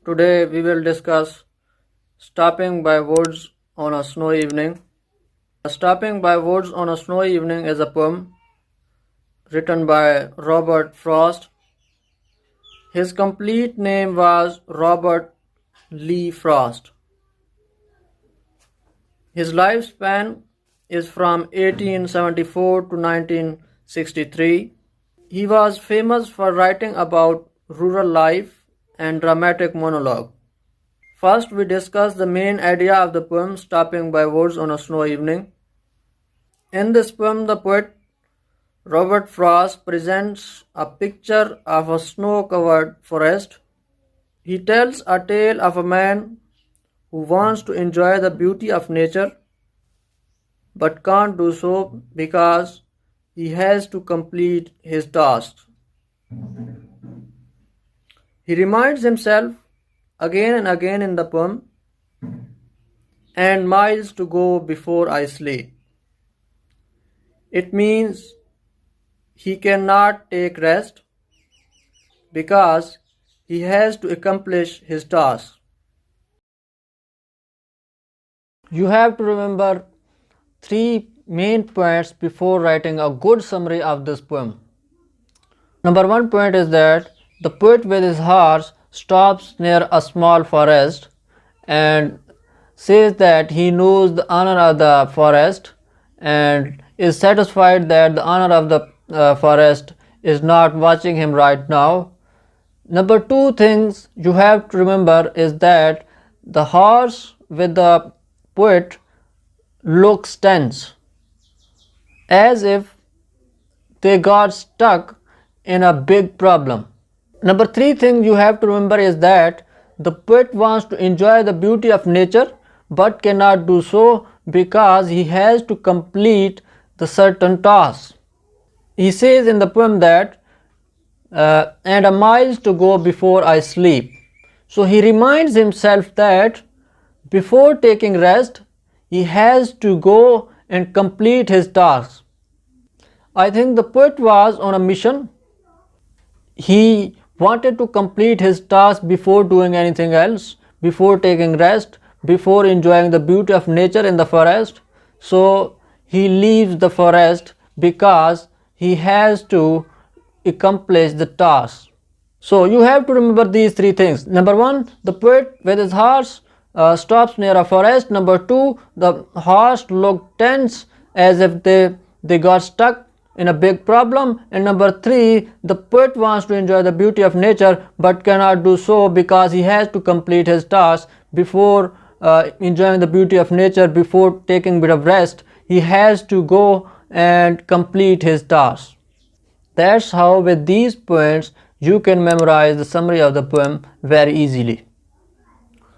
Today we will discuss Stopping by Woods on a Snowy Evening. Stopping by Woods on a Snowy Evening is a poem written by Robert Frost. His complete name was Robert Lee Frost. His lifespan is from 1874 to 1963. He was famous for writing about rural life and dramatic monologue. First, we discuss the main idea of the poem Stopping by Woods on a Snowy Evening. In this poem, the poet Robert Frost presents a picture of a snow-covered forest. He tells a tale of a man who wants to enjoy the beauty of nature but can't do so because he has to complete his tasks. He reminds himself again and again in the poem, "and miles to go before I sleep." It means he cannot take rest because he has to accomplish his task. You have to remember three main points before writing a good summary of this poem. Number one point is that the poet with his horse stops near a small forest and says that he knows the owner of the forest and is satisfied that the owner of the forest is not watching him right now. Number two things you have to remember is that the horse with the poet looks tense, as if they got stuck in a big problem. Number three thing you have to remember is that the poet wants to enjoy the beauty of nature but cannot do so because he has to complete the certain tasks. He says in the poem that and a miles to go before I sleep. So he reminds himself that before taking rest, he has to go and complete his tasks. I think the poet was on a mission. He wanted to complete his task before doing anything else, before taking rest, before enjoying the beauty of nature in the forest. So he leaves the forest because he has to accomplish the task. So you have to remember these three things. Number one, the poet with his horse stops near a forest. Number two, the horse looked tense as if they got stuck in a big problem. And number three, the poet wants to enjoy the beauty of nature but cannot do so because he has to complete his task before enjoying the beauty of nature, before taking a bit of rest. He has to go and complete his task. That's how with these points you can memorize the summary of the poem very easily.